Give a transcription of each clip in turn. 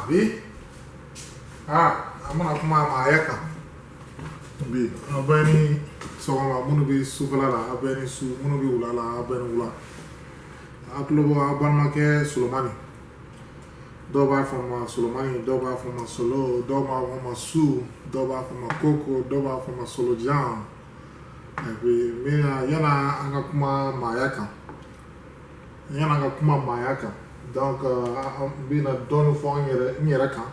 Bi. Amana kuma ma yaka. Bi. Abani so munu bi sufala la, abani su munu bi ulala, abani ula. Aklobo abanmake Solomani. Doba from Solomani, doba from Solo, doba from Su, doba from Coco, doba from Solo Jam. Me yana anga kuma mayaka. Yana anga kuma mayaka. Donc bina donu fo nyere kan.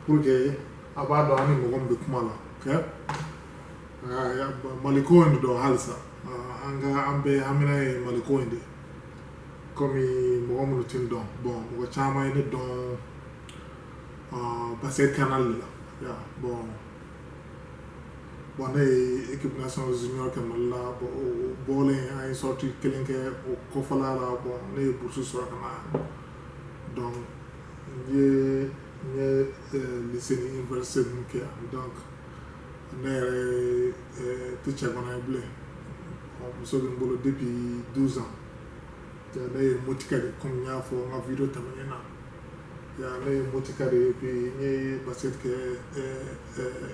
Pour que abado ani mogom be kuma la. Okay? Maliko ndo halsa. Anga ambe amina maliko inde. Comme mogom no tin don. Bon, mo chama ine don passer canal là. Ya, bon. Bon équipe nationale junior que mala bolé ay sorti kelinke ko fala la bon ne bourse sur kana. Donc lycée université donc ne teacher bana blé. On se bolo depuis 12 ans. Ya ne motikade comme nya fo ma vidéo tamena. Ya ne motikade puis ne basket que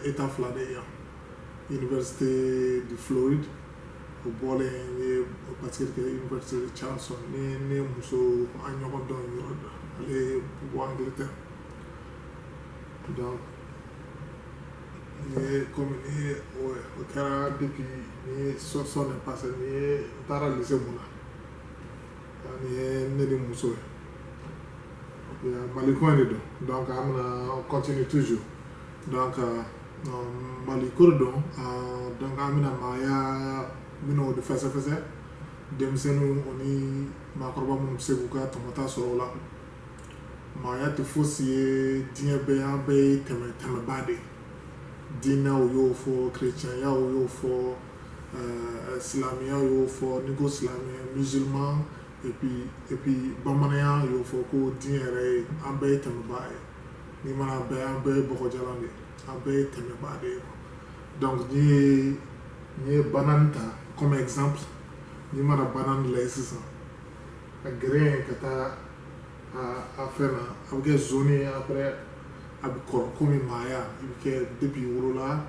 état fladé ya. Université de Floride au bolé parce que Université de Charleston ne muso anyoko don yoro aller pour Angleterre. Donc comme au Canada depuis son est passé tara lycée mona ne muso ya maliko ne donc on continue toujours donc Maliko donc amina maya mino de fese demsenu oni makoroba mun sebuka tomata sorola maya te fosie dia be teme bade dina yo fo chrétien ya yo fo islamien yo fo nigo islamien musulman et puis bamanaya yo fo ko dinere ambe teme bae ni mana be ambe boko jalande ambe teme bade. Donc ni bananta comme exemple ni mara banane la c'est ça a grain kata a faire avec zone après avec comme maya il que depuis wolola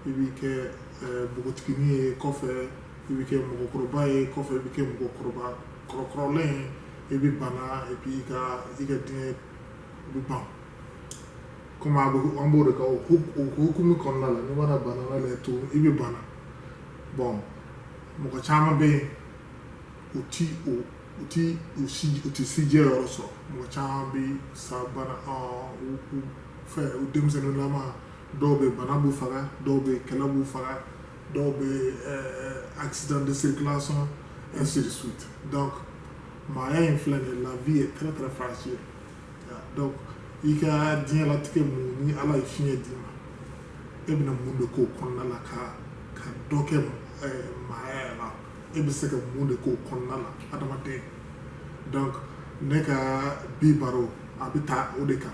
il que bogotkini kofe il que mokoroba e kofe il que mokoroba krokrolin et puis bana et puis il ga din du ban comme on borde ka hukumi konna la ni wana banana le to ibi bana bon mo ko chama be uti sije roso mo chama be sa bana u fe u demsenu lama dobe bana bu faga dobe kala bu faga dobe accident de circulation ainsi de suite. Donc maya influence la vie est très fragile. Donc ika dia la tike mu ni ala ifinye dima ebina munde ko konna la ka doke maya la ebiseka munde ko konna la adamade. Donc neka bibaro abita odeka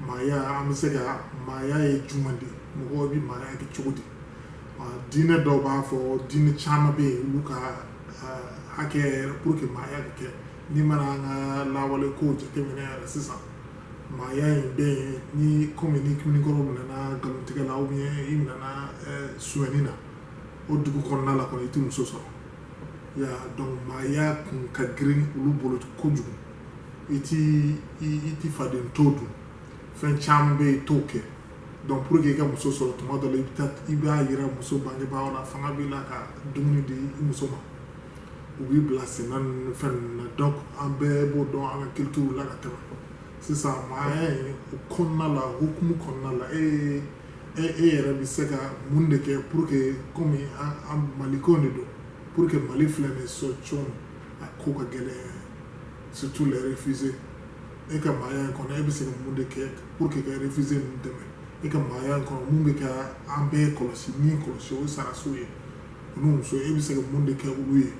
maya amsega maya e jumande mo bi maya ke chodi dine do ba fo dine chama be luka hake pour que maya ke ni mana la wale ko je temene sisa maya be ni communique ni ko na galontiga la ou bien imna na suenina o dugu konna la ko itu musoso ya donc maya kun ka green ulu bolo ko jugu iti faden todu fen chambe toke donc pour que ka musoso to ma do le iba yira muso bange ba ona fanga bi la ka dumuni di muso ma ubi blase nan fen donc ambe bo don avec culture la ka tema. C'est ça, konna la hukumu konna la rabiseka munde ke pour que comme maliko ne do pour que mali flene so chon a koka gele surtout les réfugiés et que maya kon ebiseka munde ke pour que les réfugiés nous deme et que maya kon munde ka ambe kolosi ni kolosi o sara suye nous so ebiseka munde ke uluye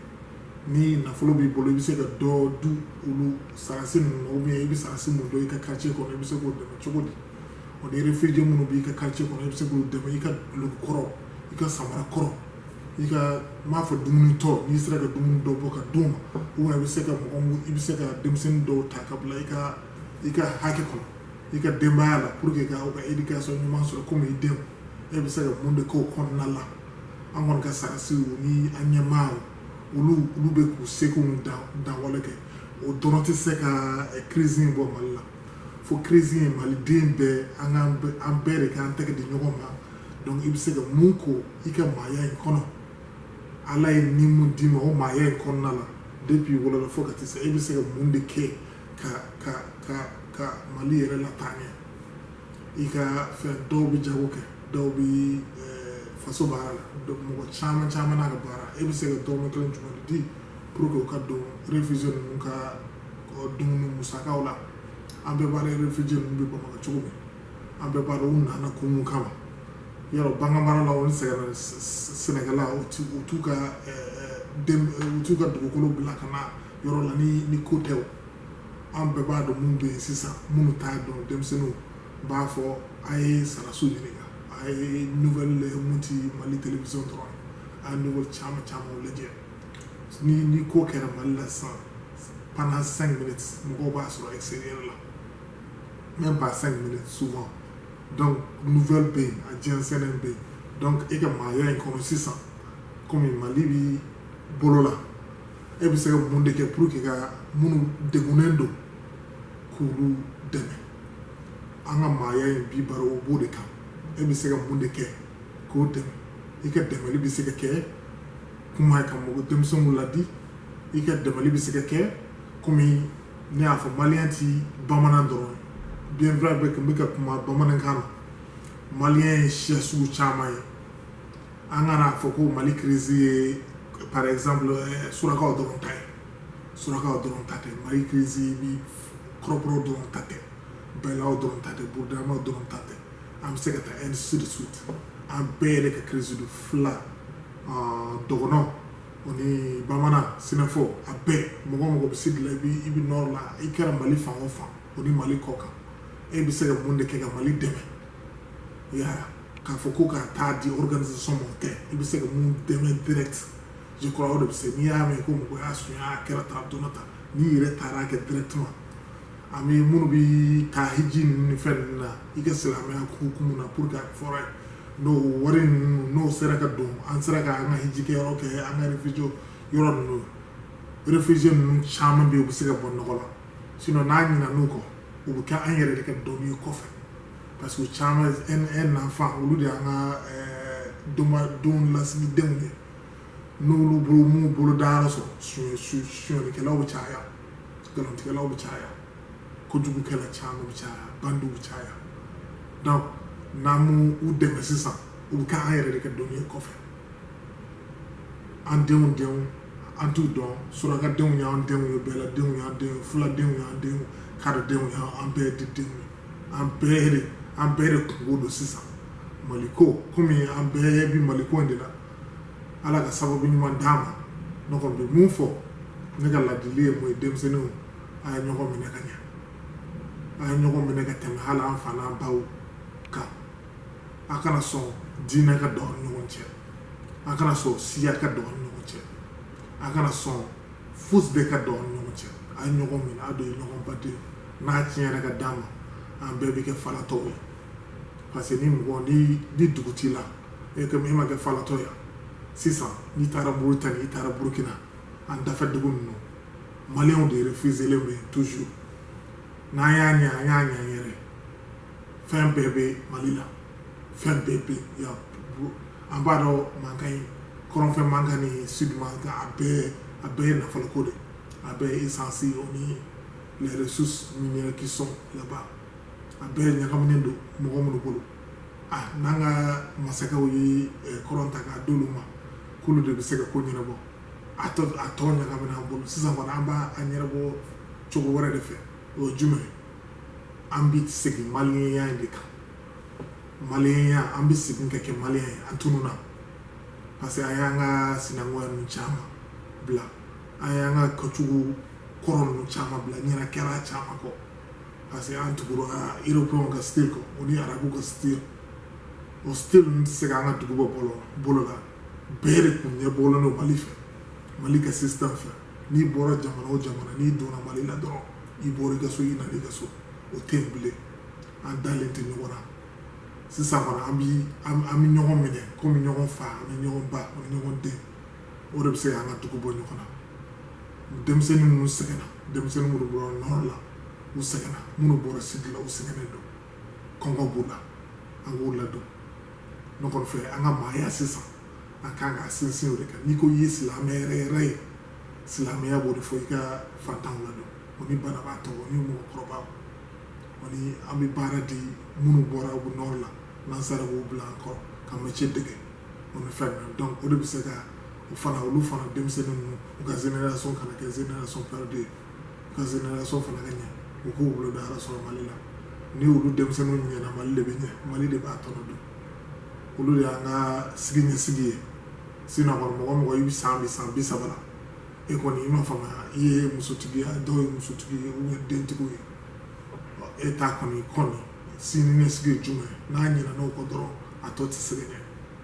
ni na folo bi bolo bi se ka do du ulu sarasi no bi e bi sarasi mo do ka quartier ko bi se ko de chogodi o de refugee mo bi ka quartier ko bi se ko de ka lu koro ka samara koro ika ma fa dumuni to ni sera ka dumuni do boka duma o na bi se ka mo ibi se ka demsen do ta ka bla ika hake ko ika dembala pour que ka o ka éducation ni man so ko mi dem e bi se ka munde ko kon nala angon ka sa si ni anyama ulu be ku se ko da wala ke o donati se ka crise ni bo malla fo crise ni mal dembe an bere ka anteke di nyogoma donc ibi se ka munko ika maya en kono ala ye ni mun di ma o maya en kono nala depuis wala la fo ka tise ibi se ka munde ke ka mali yɛrɛ la taa ɲɛ i ka fɛn dɔw bɛ jago kɛ dɔw bɛ faso baara la mɔgɔ caman caman n'a ka baara e bɛ se ka dɔrɔmɛ kelen jumɛn de di pour que u ka don réfugié ninnu ka dumuni musakaw la an bɛɛ b'a dɔn réfugié ninnu bɛ Bamakɔ cogo min an bɛɛ b'a dɔn u nana kun mun kama yɔrɔ baganmara la o ni sɛgɛnna sɛnɛkɛla u t'u ka dugukolo bila ka na yɔrɔ la ni ko tɛ o an bɛɛ b'a dɔn mun bɛ yen sisan minnu t'a dɔn denmisɛnninw b'a fɔ a ye saraso ɲininka a ye nouvelle mun ti Mali télévision dɔrɔn a ye nouvelle caman caman lajɛ ni ko kɛra Mali la sisan pendant 5 minutes mɔgɔw b'a sɔrɔ extérieur la même pas 5 minutes souvent donc nouvelle bɛ yen a jɛnsɛnnen bɛ yen donc e ka maaya in kɔnɔ sisan komi Mali bi bolo la e bɛ se ka mun de kɛ pour que ka minnu degunnen don k'olu dɛmɛ an ka maaya in bi baro o b'o de kan e bɛ se ka mun de kɛ k'o dɛmɛ i ka dɛmɛli bɛ se ka kɛ kuma ka mɔgɔ denmisɛnninw ladi i ka dɛmɛli bɛ se ka kɛ komi ne y'a fɔ maliyɛn ti bamanan dɔrɔn bien vrai bɛ ka kuma bamanankan na maliyɛn ye siya sugu caman ye an kana fɔ ko Mali crise ye par exemple surakaw dɔrɔn ta ye surakaw dɔrɔn ta tɛ Mali crise bi kɔrɔbɔrɔw dɔrɔn ta tɛ bɛlaw dɔrɔn ta tɛ burudamaw dɔrɔn ta tɛ an bɛ se ka taa ainsi de suite an bɛɛ yɛrɛ ka crise do fila dɔgɔnɔ o ni bamanan sinafɔ a bɛɛ mɔgɔ bɛ se la i bi nɔrɔ la i kɛra Mali fan o fan o ni Mali kɔ kan e bɛ se ka mun de kɛ ka Mali dɛmɛ i y'a ye k'a fɔ ko ka taa di organisation ma o tɛ i bɛ se ka mun dɛmɛ direct je crois o de bɛ se n'i y'a mɛn ko mɔgɔ y'a suɲɛ a kɛra tan donna tan n'i yɛrɛ taara kɛ directement an bɛ minnu bɛ taa hiji ninnu ni fɛn ninnu na i ka silamɛya hukumu na pour que a fɔra n'o wari ninnu n'o sera ka don an sera ka an ka hiji kɛ yɔrɔ kɛ an ka réfugié yɔrɔ ninnu réfugié ninnu caman bɛ yen u bɛ se ka bɔ nɔgɔ la sinon n'a ɲinɛ n'u kɔ u bɛ kɛ an yɛrɛ de ka dɔnni ye kɔfɛ parce que caman un enfant olu de y'an ka denw lasigidenw ye n'olu bolo mun bolo dayɔrɔ sɔrɔ suyɛnnikɛlaw bɛ caya nkalontigɛlaw bɛ caya kojugukɛla caman bɛ caya bandiw bɛ caya donc n'an m'u dɛmɛ sisan u bɛ kɛ an yɛrɛ de ka dɔnni ye kɔfɛ an denw an t'u dɔn surakadenw y'an denw ye bɛladenw y'an denw ye fuladenw y'an denw karidenw y'an bɛɛ de denw ye an bɛɛ de kungo don sisan Mali ko komi an bɛɛ bi Mali ko in de la ala ka sababu ɲuman d'an ma ne kɔni bɛ mun fɔ ne ka ladili ye mun ye denmisɛnninw a ye ɲɔgɔn minɛ ka ɲɛ a ye ɲɔgɔn minɛ ka tɛmɛ hali an fa n'an baw kan a kana sɔn diinɛ ka don an ni ɲɔgɔn cɛ a kana sɔn siya ka don an ni ɲɔgɔn cɛ a kana sɔn fosi de ka don an ni ɲɔgɔn cɛ a ye ɲɔgɔn minɛ a de ye ɲɔgɔn baden n'a tiɲɛna ka d'an ma an bɛɛ bɛ kɛ falatɔw ye parce que ni mɔgɔ ni dugu t'i la e ma kɛ falatɔ ye sisan n'i taara Mauritanie i taara Burkina an dafɛ dugu ninnu maliyɛnw de refusélen bɛ toujours n'an y'a ɲɛ an y'a ɲɛ an yɛrɛ fɛn bɛɛ bɛ Mali la fɛn bɛɛ bɛ yen an b'a dɔn mankan ye kɔrɔnfɛ mankan ni sud mankan a bɛɛ ye nafoloko de a bɛɛ ye essence o ni les ressources minières qui sont là-bas a bɛɛ ɲagaminen don mɔgɔ minnu bolo n'an ka masakɛw ye kɔrɔn ta k'a d'olu ma k'olu de bɛ se ka ko ɲɛnabɔ a tɔ ɲagaminen an bolo sisan kɔni an b'a ɲɛnabɔ cogo wɛrɛ de fɛ o ye jumɛn ye an bɛ segin maliyɛnya in de kan maliyɛnya an bɛ segin ka kɛ maliyɛn ye an tununa parce que an y'an ka sinankunya ninnu caman bila an y'an ka kɛcogo kɔrɔ ninnu caman bila ɲɛna kɛra caman kɔ parce que an tugura européen ka style kɔ o ni arabu ka style o style ninnu tɛ se k'an ka dugu bɔ bolo la bere kun ɲɛ bɔlen no Mali fɛ Mali ka système fɛ n'i bɔra jamana o jamana n'i donna Mali la dɔrɔn i bɔra i ka so i nana i ka so o tɛ yen bilen an dalen tɛ ɲɔgɔn na sisan kɔni an bɛ ɲɔgɔn minɛ komi ɲɔgɔn fa an bɛ ɲɔgɔn ba an bɛ ɲɔgɔn den o de bɛ se k'an ka dugu bɔ ɲɔgɔn na denmisɛnnin ninnu sɛgɛnna denmisɛnnin minnu bɔra nɔrɔ la u sɛgɛnna minnu bɔra sidi la u sɛgɛnnen don kɔngɔ b'u la an k'u ladon ne kɔni fɛ an ka maaya sisan an kan ka sinsin o de kan n'i ko i ye silamɛ yɛrɛ ye silamɛya b'o de fɔ i ka fantanw ladon o ni banabaatɔ o ni mɔgɔkɔrɔbaw o ni an bɛ baara di minnu bɔra u nɔrɔ la n'an sera k'u bila an kɔrɔ ka métier dege o ni fɛn ninnu donc o de bɛ se ka olu fana denmisɛnnin ninnu u ka génération kana kɛ génération perdue u ka génération fana ka ɲɛ u k'u bolo da Ala sɔrɔ Mali la ni olu denmisɛnninw ɲɛna Mali de bɛ ɲɛ Mali de b'a tɔnɔ dun olu de y'an ka sigi ɲɛsigi ye sinon kɔni mɔgɔ mɔgɔ i bɛ san 30 la e kɔni i ma faamuya i ye musotigi ye dɔw ye musotigi ye ou bien dentigiw ye e ta kɔni sini ɲɛsigi ye jumɛn n'a ɲinɛna o kɔ dɔrɔn a tɔ tɛ se ka ɲɛ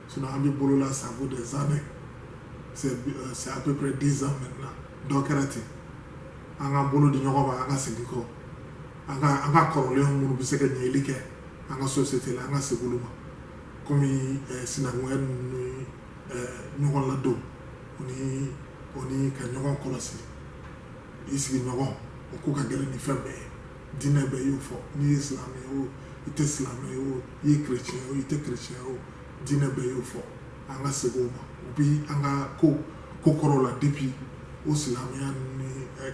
sinon an bɛ bolola ça vaut des années c'est à peu près 10 ans maintenant dɔ kɛra ten an k'an bolo di ɲɔgɔn ma an ka segin kɔ an ka kɔrɔlen minnu bɛ se ka ɲɛli kɛ an ka société la an ka segin olu ma komi sinankunya ni ɲɔgɔn ladon o ni ka ɲɔgɔn kɔlɔsi i sigiɲɔgɔn o ko ka gɛlɛn ni fɛn bɛɛ ye diinɛ bɛɛ y'o fɔ n'i ye silamɛ ye o i tɛ silamɛ ye o i ye chrétien ye o i tɛ chrétien ye o diinɛ bɛɛ y'o fɔ an ka segin o ma u bi an ka ko kɔrɔw la depuis o silamɛya ni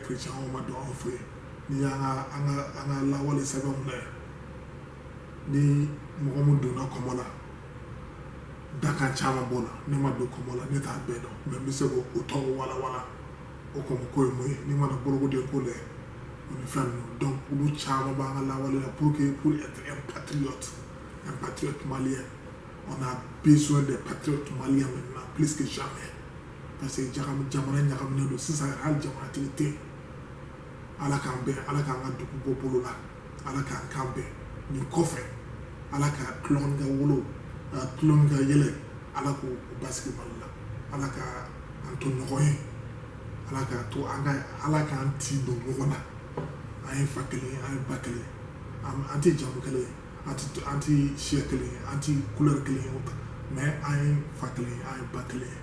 chrétien ma don anw fɛ yen ni an ka lawale sɛbɛnw lajɛ ni mɔgɔ min donna kɔmɔ la dakan caman b'o la ne ma don kɔmɔ la ne t'a bɛɛ dɔn mais n bɛ se k'o tɔgɔ walawala o kɔni ko ye mun ye n'i mana bolokoden ko lajɛ o ni fɛn ninnu donc olu caman b'an ka lawale la pour être un patriote malien on a besoin des patriotes maliens maintenant plus que jamais parce que jamana ɲagaminen don sisan hali jamanatigi tɛ yen Ala k'an bɛn Ala k'an ka dugu bɔ bolo la Ala k'an kan bɛn nin kɔfɛ Ala ka tulon ka wolo tulon ka yɛlɛ Ala k'o basigi Mali la Ala ka an to ɲɔgɔn ye Ala k'a to Ala k'an ti don ɲɔgɔn na an ye fa kelen an ye ba kelen an tɛ jamu kelen an tɛ siya kelen an tɛ couleur kelen ye mais an ye fa kelen an ye ba kelen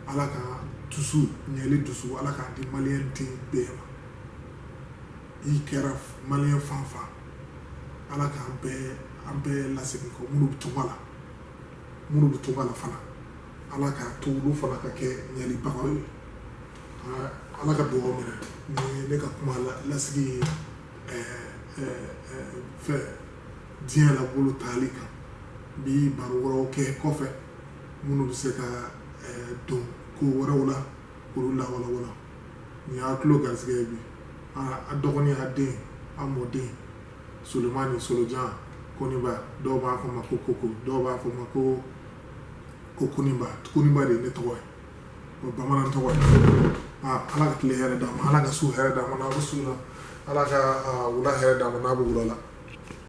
Ala ka dusu ɲɛli dusu Ala k'a di maliyɛn den bɛɛ ma i kɛra maliyɛn fan o fan Ala k'an bɛɛ lasegin kɔ minnu bɛ tunga la fana Ala k'a to olu fana ka kɛ ɲɛlibagaw ye Ala ka dugawu minɛ ni ne ka kuma lasigi fɛ diɲɛ la bolo taali kan bi baro wɛrɛw kɛ kɔfɛ minnu bɛ se ka don ko wɛrɛw la k'olu lawalawala nin y'a tulo garisɛgɛ ye bi a dɔgɔnin a den a mɔden Sulemani Solojan Koniba dɔw b'a fɔ ma ko Koko dɔw b'a fɔ ma ko Koniba de ye ne tɔgɔ ye o bamanan tɔgɔ ye Ala ka tile hɛrɛ d'a ma Ala ka su hɛrɛ d'a ma n'a bɛ su la Ala ka wula hɛrɛ d'a ma n'a bɛ wula la